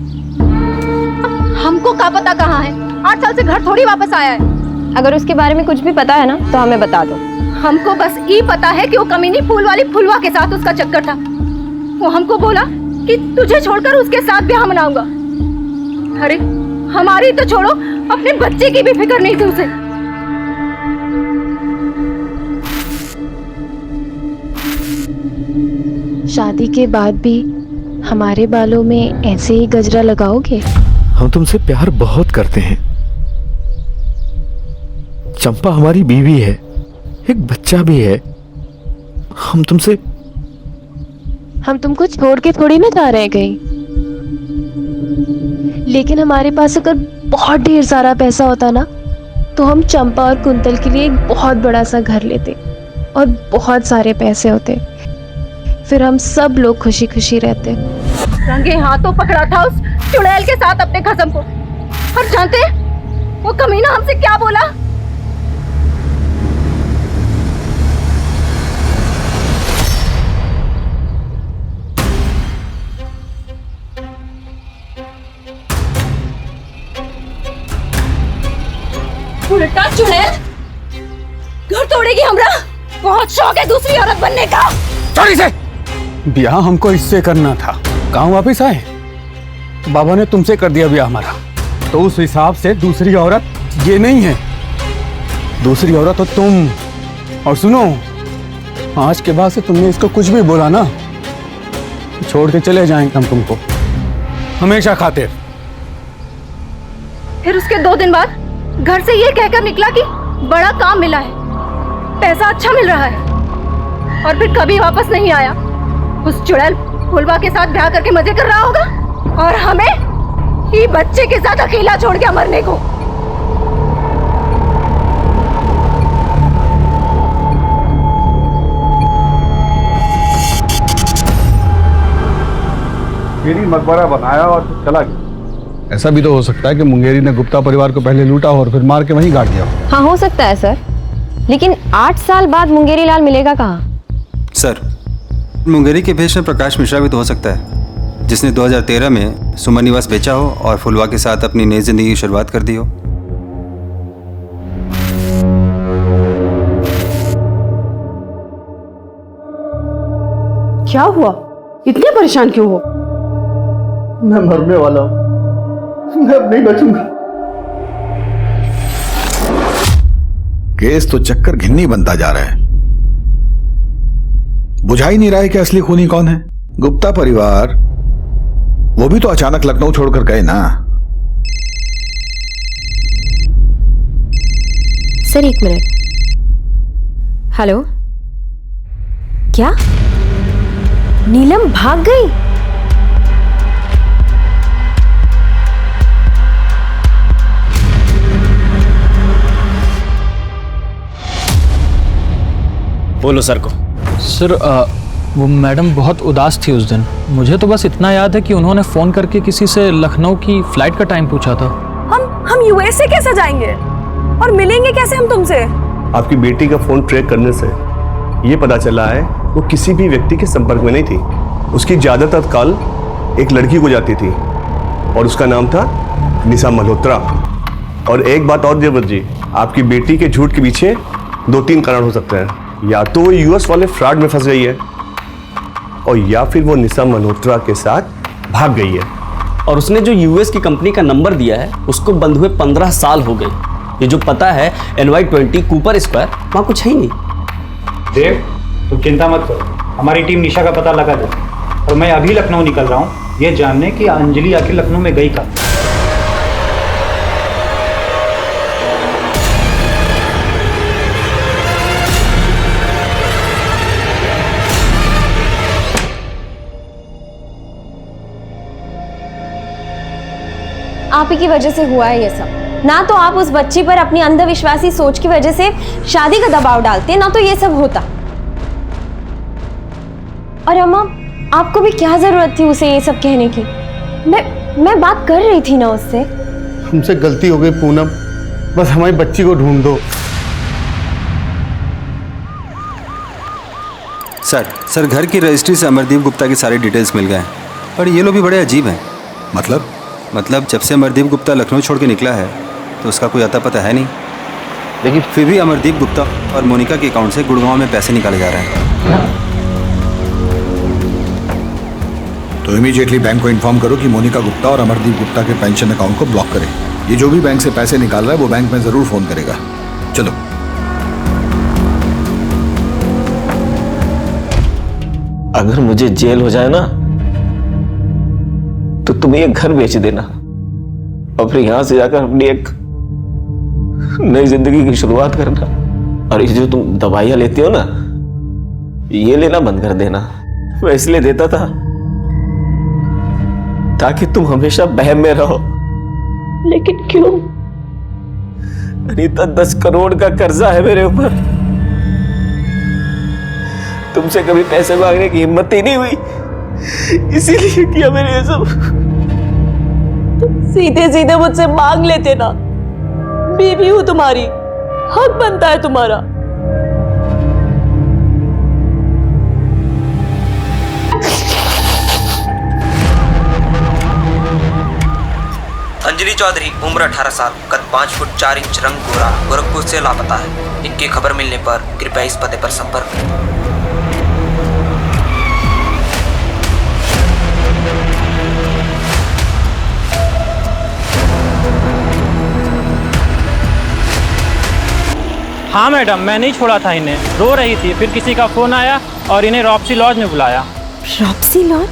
Speaker 4: हमको क्या पता कहाँ है, 8 साल से घर थोड़ी वापस आया है।
Speaker 9: अगर उसके बारे में कुछ भी पता है ना तो हमें बता दो।
Speaker 4: हमको बस ये पता है कि वो कमीनी फूल वाली फुलवा के साथ उसका चक्कर था। वो हमको बोला कि तुझे छोड़कर उसके साथ ब्याह मनाऊंगा। अरे हमारी तो छोड़ो, अपने बच्चे की भी फिक्र नहीं थी उसे।
Speaker 17: शादी के बाद भी हमारे बालों में ऐसे ही गजरा लगाओगे?
Speaker 13: हम तुमसे प्यार बहुत करते हैं। चंपा हमारी बीवी है, एक बच्चा भी है। हम
Speaker 17: तुमको छोड़ के थोड़ी ना जा रहे हैं कहीं। लेकिन हमारे पास अगर बहुत ढेर सारा पैसा होता ना तो हम चंपा और कुंतल के लिए एक बहुत बड़ा सा घर लेते और बहुत सारे पैसे होते। फिर हम सब लोग खुशी खुशी रहते।
Speaker 4: रंगे हाथों पकड़ा था उस चुड़ैल के साथ अपने खसम को। और जानते वो कमीना हमसे क्या बोला? उल्टा चुड़ैल घर तोड़ेगी हमरा। बहुत शौक है दूसरी औरत बनने का।
Speaker 14: छोड़ी से ब्याह हमको इससे करना था। गांव वापस आए तो बाबा ने तुमसे कर दिया ब्याह हमारा। तो उस हिसाब से दूसरी औरत ये नहीं है, दूसरी औरत तो तुम। और सुनो, आज के बाद से तुमने इसको कुछ भी बोला ना, छोड़ के चले जाएंगे हम तुमको हमेशा खातिर।
Speaker 4: फिर उसके 2 दिन बाद घर से ये कहकर निकला कि बड़ा काम मिला है, पैसा अच्छा मिल रहा है। और फिर कभी वापस नहीं आया। उस चुड़ैल फुलवा के साथ ब्याह करके मजे कर रहा होगा और हमें ही बच्चे के साथ अकेला छोड़ के मरने को।
Speaker 6: मेरी मकबरा बनाया और फिर चला गया। ऐसा भी तो हो सकता है कि मुंगेरी ने गुप्ता परिवार को पहले लूटा और फिर मार के वहीं गाड़ दिया।
Speaker 9: हाँ, हो सकता है सर, लेकिन 8 साल बाद मुंगेरी लाल मिलेगा कहाँ?
Speaker 3: सर, मुंगेरी के भेष में प्रकाश मिश्रा भी तो हो सकता है, जिसने 2013 में सुमन निवास बेचा हो और फुलवा के साथ अपनी नई जिंदगी की शुरुआत कर दी हो।
Speaker 8: क्या हुआ? इतने परेशान क्यों हो?
Speaker 2: मैं मरने वाला हूं, मैं अब नहीं बचूंगा।
Speaker 6: केस तो चक्कर घिन्नी बनता जा रहा है। बुझा ही नहीं रहा है कि असली खूनी कौन है। गुप्ता परिवार, वो भी तो अचानक लखनऊ छोड़कर गए ना।
Speaker 9: Sir 1 minute. हेलो, क्या नीलम भाग गई?
Speaker 2: बोलो सर को।
Speaker 18: सर वो मैडम बहुत उदास थी उस दिन। मुझे तो बस इतना याद है कि उन्होंने फोन करके किसी से लखनऊ की फ्लाइट का टाइम पूछा था।
Speaker 12: हम यूएसए कैसे जाएंगे और मिलेंगे कैसे हम तुमसे?
Speaker 19: आपकी बेटी का फोन ट्रैक करने से ये पता चला है वो किसी भी व्यक्ति के संपर्क में नहीं थी। उसकी ज्यादातर कॉल एक लड़की को जाती थी और उसका नाम था निशा मल्होत्रा। और एक बात और देवव्रत जी, आपकी बेटी के झूठ के पीछे 2-3 कारण हो सकते हैं। या तो वो यूएस वाले फ्रॉड में फंस गई है और या फिर वो निशा मल्होत्रा के साथ भाग गई है।
Speaker 20: और उसने जो यूएस की कंपनी का नंबर दिया है उसको बंद हुए 15 साल हो गए। ये जो पता है NY20 कूपर स्क्वायर, वहाँ कुछ है ही नहीं।
Speaker 16: देव, तुम चिंता मत करो, हमारी टीम निशा का पता लगा दे। और मैं अभी लखनऊ निकल रहा हूँ ये जानने कि अंजलि आखिर लखनऊ में गई कब।
Speaker 9: आप ही की वजह से हुआ है ये सब। ना तो आप उस बच्ची पर अपनी अंधविश्वासी सोच की वजह से शादी का दबाव डालते, ना तो ये सब होता। और अम्मा, आपको भी क्या जरूरत थी उसे ये सब कहने की? मैं बात कर रही थी ना उससे।
Speaker 14: हमसे गलती हो गई पूनम, बस हमारी बच्ची को ढूंढ दो।
Speaker 3: सर घर की रजिस्ट्री से अमरदीप गुप्ता की सारी डिटेल्स मिल गए हैं, पर ये लोग भी बड़े अजीब हैं। मतलब जब से अमरदीप गुप्ता लखनऊ छोड़ के निकला है तो उसका कोई अता पता है नहीं, लेकिन फिर भी अमरदीप गुप्ता और मोनिका के अकाउंट से गुड़गांव में पैसे निकाले जा रहे हैं।
Speaker 6: तो इमीडिएटली बैंक को इन्फॉर्म करो कि मोनिका गुप्ता और अमरदीप गुप्ता के पेंशन अकाउंट को ब्लॉक करें। ये जो भी बैंक से पैसे निकाल रहा है वो बैंक में जरूर फोन करेगा। चलो।
Speaker 2: अगर मुझे जेल हो जाए ना तो तुम ये घर बेच देना और फिर यहां से जाकर अपनी एक नई जिंदगी की शुरुआत करना। और ये जो तुम दवाइयां लेती हो ना, ये लेना बंद कर देना। मैं इसलिए देता था ताकि तुम हमेशा बहम में रहो, लेकिन क्यों? अनीता 10 करोड़ का कर्जा है मेरे ऊपर। तुमसे कभी पैसे मांगने की हिम्मत ही नहीं हुई, इसीलिए किया मैंने ये सब। तुम सीधे सीधे मुझसे मांग लेते ना, बीवी हूं तुम्हारी, हक बनता है तुम्हारा।
Speaker 21: अंजलि चौधरी, उम्र 18 साल, कद 5 फुट 4 इंच, रंग गोरा, गोरखपुर से लापता है। इनकी खबर मिलने पर कृपया इस पते पर संपर्क करें।
Speaker 22: हाँ मैडम, मैं नहीं छोड़ा था इन्हें, रो रही थी, फिर किसी का फोन आया और इन्हें रॉप्सी लॉज में बुलाया।
Speaker 9: रॉप्सी लॉज?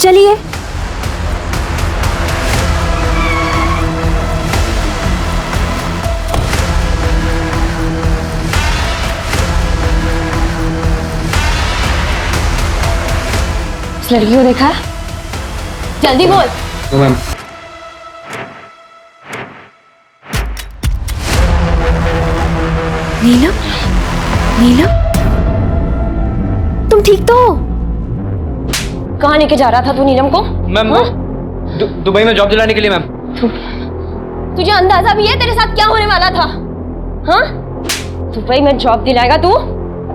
Speaker 9: चलिए। इस लड़की को देखा? जल्दी बोल।
Speaker 22: मैम,
Speaker 9: नीलम, नीलम, तुम ठीक तो हो? कहाँ लेके जा रहा था तू नीलम को?
Speaker 22: मैम, दुबई में जॉब दिलाने के लिए। मैम,
Speaker 9: तुझे अंदाजा भी है तेरे साथ क्या होने वाला था? हाँ, दुबई में जॉब दिलाएगा तू?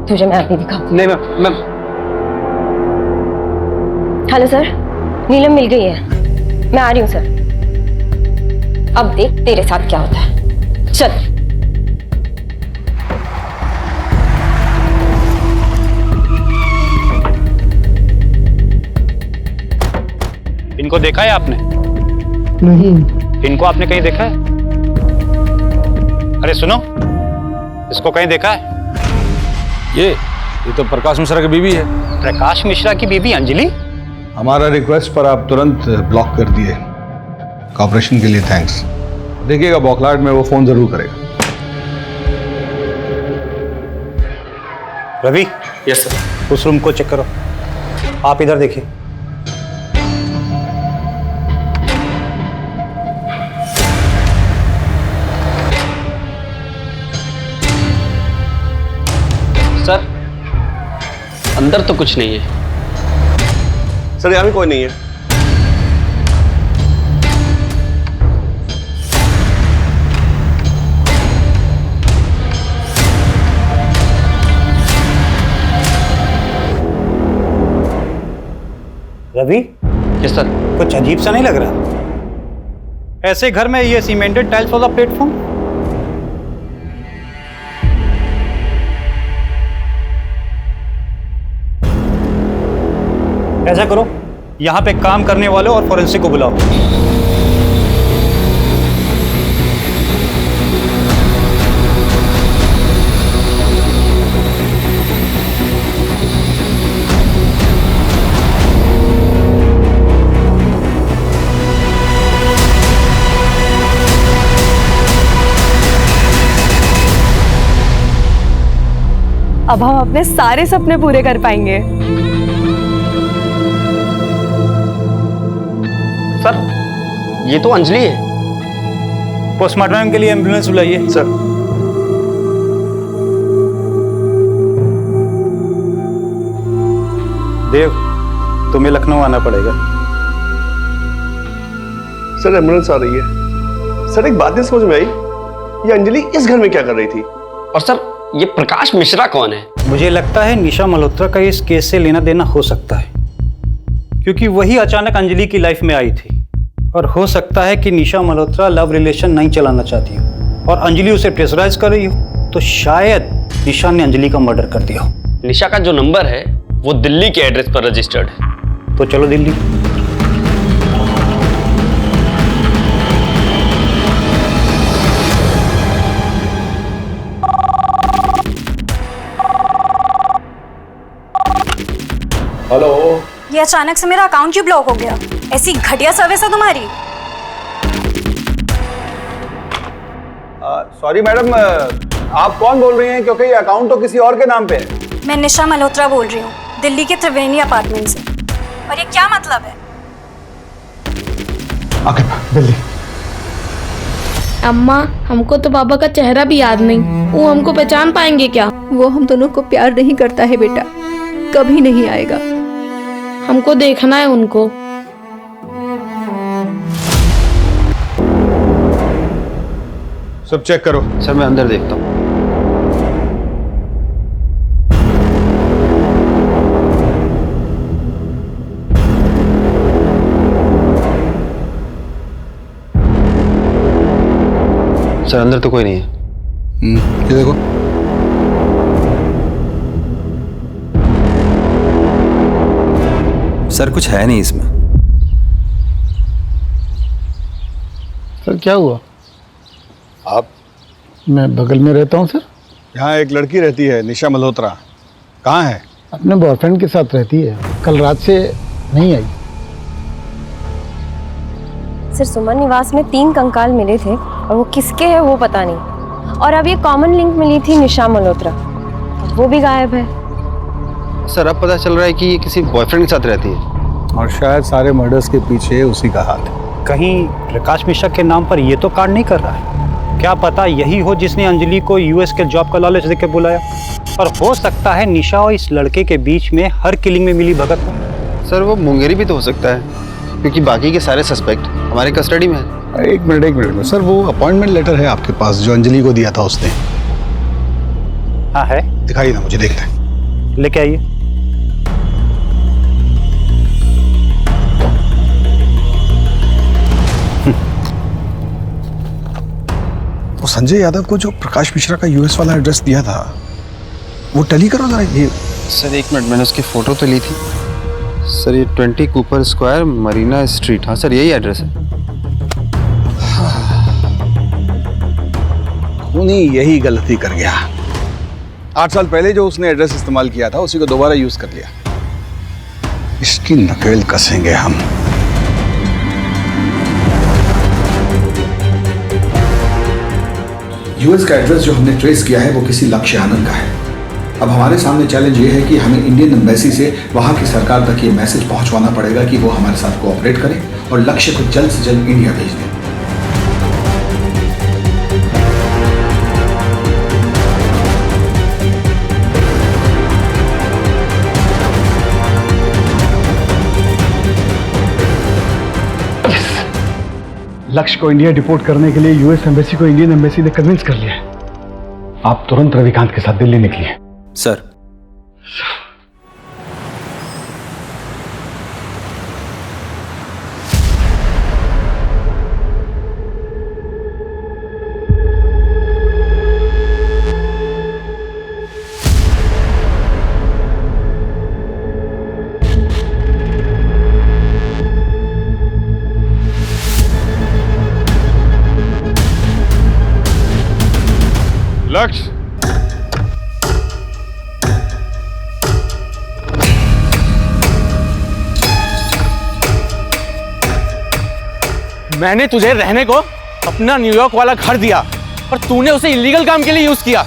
Speaker 9: तुझे मैं अभी दिखाऊंगी।
Speaker 22: नहीं मैम।
Speaker 9: हेलो सर, नीलम मिल गई है, मैं आ रही हूँ सर। अब देख तेरे साथ क्या होता है। चल।
Speaker 16: इनको देखा है आपने?
Speaker 22: नहीं।
Speaker 16: इनको आपने कहीं देखा है? अरे सुनो, इसको कहीं देखा है?
Speaker 6: ये तो प्रकाश मिश्रा की बीवी है।
Speaker 16: प्रकाश मिश्रा की बीवी अंजलि?
Speaker 6: हमारा रिक्वेस्ट पर आप तुरंत ब्लॉक कर दिए। कॉपरेशन के लिए थैंक्स। देखिएगा बौखलाहट में वो फोन जरूर करेगा।
Speaker 16: रवि।
Speaker 21: Yes sir.
Speaker 16: उस रूम को चेक करो। आप इधर देखिए।
Speaker 20: सर, अंदर तो कुछ नहीं है।
Speaker 19: सर यहाँ भी कोई नहीं है।
Speaker 16: रवि?
Speaker 20: Yes sir.
Speaker 16: कुछ अजीब सा नहीं लग रहा? ऐसे घर में ये सीमेंटेड टाइल्स वाला प्लेटफॉर्म? ऐसा करो, यहाँ पे काम करने वालों और फोरेंसिक को बुलाओ।
Speaker 12: अब हम अपने सारे सपने पूरे कर पाएंगे।
Speaker 20: सर, ये तो अंजलि है।
Speaker 16: पोस्टमार्टम के लिए एम्बुलेंस बुलाइए।
Speaker 19: सर।
Speaker 16: देव, तुम्हें लखनऊ आना पड़ेगा।
Speaker 19: सर एम्बुलेंस आ रही है। सर एक बात नहीं समझ में आई, ये अंजलि इस घर में क्या कर रही थी?
Speaker 20: और सर ये प्रकाश मिश्रा कौन है?
Speaker 16: मुझे लगता है निशा मल्होत्रा का इस केस से लेना देना हो सकता है, क्योंकि वही अचानक अंजलि की लाइफ में आई थी। और हो सकता है कि निशा मल्होत्रा लव रिलेशन नहीं चलाना चाहती हो और अंजलि उसे प्रेशराइज कर रही हो, तो शायद निशा ने अंजलि का मर्डर कर दिया हो।
Speaker 20: निशा का जो नंबर है वो दिल्ली के एड्रेस पर रजिस्टर्ड है।
Speaker 16: तो चलो दिल्ली।
Speaker 12: हेलो। ये अचानक से मेरा अकाउंट क्यों ब्लॉक हो गया? ऐसी घटिया सर्विस है तुम्हारी।
Speaker 6: सॉरी मैडम, आप कौन बोल रही हैं? क्योंकि ये अकाउंट तो किसी और के नाम पे है।
Speaker 12: मैं निशा मल्होत्रा बोल रही हूँ, दिल्ली के त्रिवेणी अपार्टमेंट से। और ये क्या मतलब है?
Speaker 6: दिल्ली।
Speaker 1: अम्मा, हमको तो पापा का चेहरा भी याद नहीं, वो हमको पहचान पाएंगे क्या?
Speaker 4: वो हम दोनों को प्यार नहीं करता है बेटा, कभी नहीं आएगा।
Speaker 1: हमको देखना है उनको।
Speaker 3: सब चेक करो। सर मैं अंदर देखता हूँ। सर अंदर तो कोई नहीं है।
Speaker 6: ये देखो।
Speaker 3: सर कुछ है नहीं इसमें।
Speaker 14: सर क्या हुआ?
Speaker 3: आप?
Speaker 14: मैं बगल में रहता हूँ सर।
Speaker 6: यहाँ एक लड़की रहती है निशा मल्होत्रा, कहाँ है?
Speaker 14: अपने बॉयफ्रेंड के साथ रहती है, कल रात से नहीं आई।
Speaker 9: सर सुमन निवास में 3 कंकाल मिले थे और वो किसके हैं वो पता नहीं। और अब ये कॉमन लिंक मिली थी निशा मल्होत्रा, वो भी गायब है।
Speaker 3: सर अब पता चल रहा है कि ये किसी बॉयफ्रेंड के साथ रहती है
Speaker 14: और शायद सारे मर्डर्स के पीछे उसी का हाथ है।
Speaker 16: कहीं प्रकाश मिश्रा के नाम पर ये तो कार्ड नहीं कर रहा है? क्या पता यही हो जिसने अंजलि को यूएस के जॉब का लालच देकर बुलाया। और हो सकता है निशा और इस लड़के के बीच में हर किलिंग में मिली भगत हो।
Speaker 3: सर वो मुंगेरी भी तो हो सकता है, क्योंकि बाकी के सारे सस्पेक्ट हमारे कस्टडी में है।
Speaker 6: एक मिनट में सर, वो अपॉइंटमेंट लेटर है आपके पास जो अंजलि को दिया था उसने?
Speaker 16: हाँ है।
Speaker 6: दिखाइए ना मुझे, देखते हैं।
Speaker 16: लेके आइए।
Speaker 6: वो संजय यादव को जो प्रकाश मिश्रा का यूएस वाला एड्रेस दिया था वो टैली करो जरा। ये
Speaker 3: सर एक मिनट, मैंने उसकी फोटो तो ली थी। सर ये 20 कूपर स्क्वायर मरीना स्ट्रीट, हाँ सर यही एड्रेस है।
Speaker 6: नहीं यही गलती कर गया। 8 साल पहले जो उसने एड्रेस इस्तेमाल किया था उसी को दोबारा यूज कर लिया। इसकी नकेल कसेंगे हम। यूएस का एड्रेस जो हमने ट्रेस किया है वो किसी लक्ष्य आनंद का है। अब हमारे सामने चैलेंज ये है कि हमें इंडियन एम्बेसी से वहां की सरकार तक ये मैसेज पहुंचवाना पड़ेगा कि वो हमारे साथ कोऑपरेट करें और लक्ष्य को जल्द से जल्द इंडिया भेज दें।
Speaker 14: लक्ष्य को इंडिया डिपोर्ट करने के लिए यूएस एम्बेसी को इंडियन एम्बेसी ने कन्विंस कर लिया है। आप तुरंत रविकांत के साथ दिल्ली निकलिए।
Speaker 3: सर
Speaker 19: लक्ष्य,
Speaker 7: मैंने तुझे रहने को अपना न्यूयॉर्क वाला घर दिया और तूने उसे इलीगल काम के लिए यूज किया।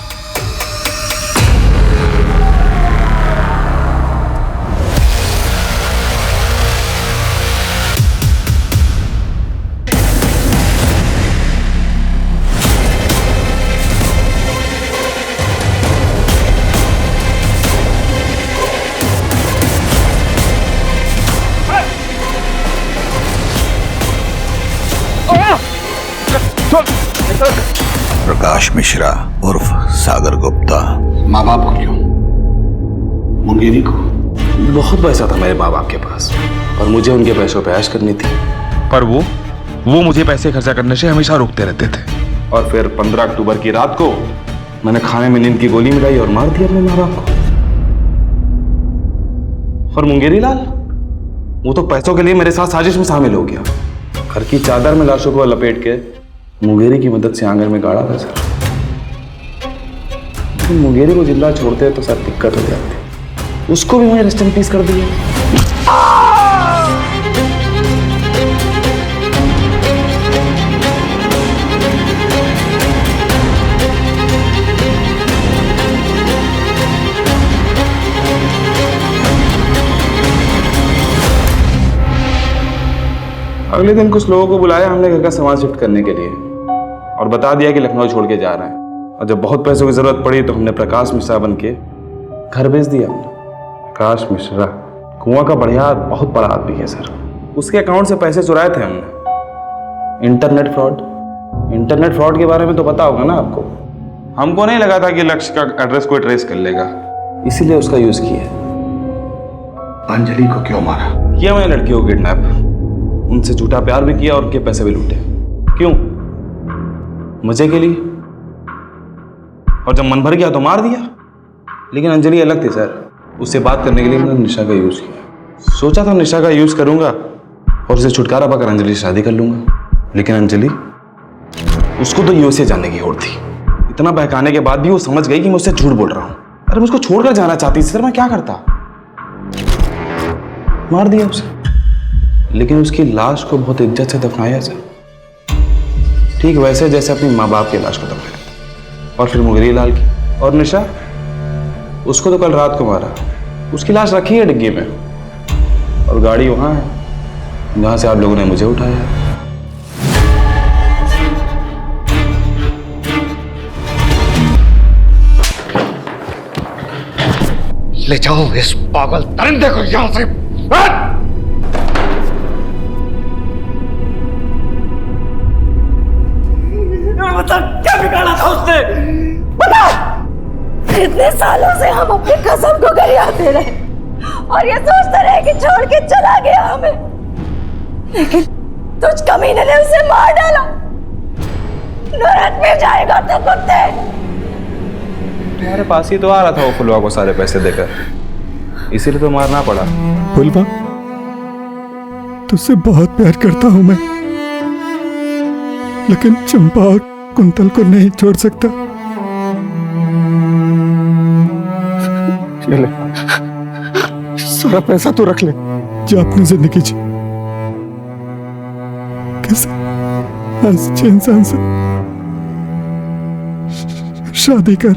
Speaker 6: प्रकाश मिश्रा उर्फ सागर गुप्ता।
Speaker 19: माँ बाप को क्यों? मुंगेरी को? बहुत पैसा था मेरे माँ बाप के पास और मुझे उनके पैसों पे ऐश करनी थी, पर वो मुझे पैसे खर्चा करने से हमेशा रोकते रहते थे। और फिर 15 अक्टूबर की रात को मैंने खाने में नींद की गोली मिलाई और मार दिया अपने माँ बाप को। और मुंगेरी लाल, वो तो पैसों के लिए मेरे साथ साजिश में शामिल हो गया। घर की चादर में लाशों को लपेट के मुंगेरी की मदद से आंगन में गाड़ा था सर। लेकिन मुंगेरी को जिंदा छोड़ते तो सर दिक्कत हो जाती। उसको भी मुझे रेस्ट इन पीस कर दिया। अगले दिन कुछ लोगों को बुलाया हमने घर का सामान शिफ्ट करने के लिए और बता दिया कि लखनऊ छोड़ के जा रहे हैं। और जब बहुत पैसों की जरूरत पड़ी तो हमने प्रकाश मिश्रा बन के घर भेज दिया। प्रकाश मिश्रा कुआं का बढ़िया बहुत बड़ा आदमी है सर। उसके अकाउंट से पैसे चुराए थे हमने। इंटरनेट फ्रॉड के बारे में तो पता होगा ना आपको। हमको नहीं लगा था कि लक्ष्य का एड्रेस कोई ट्रेस कर लेगा, इसीलिए उसका यूज किया।
Speaker 6: अंजलि को क्यों मारा?
Speaker 19: किया मैंने लड़कियों को किडनैप, उनसे झूठा प्यार भी किया और उनके पैसे भी लूटे। क्यों? मजे के लिए। और जब मन भर गया तो मार दिया। लेकिन अंजलि अलग थी सर। उससे बात करने के लिए मैंने निशा का यूज किया। सोचा था निशा का यूज करूंगा और उसे छुटकारा पाकर अंजलि से शादी कर लूंगा। लेकिन अंजलि, उसको तो यूएसए जाने की होड़ थी। इतना बहकाने के बाद भी वो समझ गई कि मैं उससे झूठ बोल रहा हूं। अरे मुझको छोड़कर जाना चाहती थी सर, मैं क्या करता? मार दिया उसे। लेकिन उसकी लाश को बहुत इज्जत से दफनाया सर, ठीक वैसे जैसे अपनी माँ बाप की लाश को दफनाया। और फिर मुंगेरी लाल की और निशा, उसको तो कल रात को मारा। उसकी लाश रखी है डिग्गी में और गाड़ी वहां है जहां से आप लोगों ने मुझे उठाया।
Speaker 10: ले जाओ इस पागल दरिंदे को यहां से।
Speaker 1: बता क्या बिगाड़ा था उसने? बता! इतने सालों से हम अपनी कसम को गरियाते रहे और ये सोचते रहे कि छोड़ के चला गया हमें, लेकिन तुझ कमीने ने उसे मार डाला। नरक में जाएगा तो कुत्ते।
Speaker 19: तुम्हारे पास ही तो आ रहा था वो फुलवा को सारे पैसे देकर, इसीलिए तो मारना पड़ा।
Speaker 14: फुलवा, तुझसे बहुत प्यार करता हूं मैं, लेकिन चंपा और कुंतल को नहीं छोड़ सकता। चले, सारा पैसा तो रख ले, जो अपनी जिंदगी जी कैसे अच्छे इंसान से शादी कर।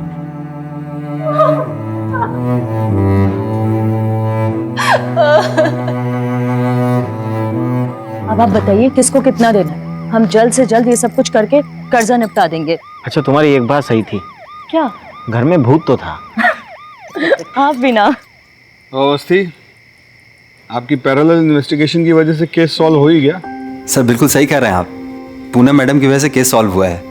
Speaker 1: अब आप बताइए किसको कितना देना है? हम जल्द से जल्द ये सब कुछ करके कर्जा निपटा देंगे।
Speaker 2: अच्छा, तुम्हारी एक बात सही थी।
Speaker 1: क्या?
Speaker 2: घर में भूत तो था।
Speaker 1: आप भी ना।
Speaker 6: अवस्थी, आपकी पैरेलल इन्वेस्टिगेशन की वजह से केस सॉल्व हो ही गया।
Speaker 3: सर बिल्कुल सही कह रहे हैं आप। पूनम मैडम की वजह से केस सॉल्व हुआ है।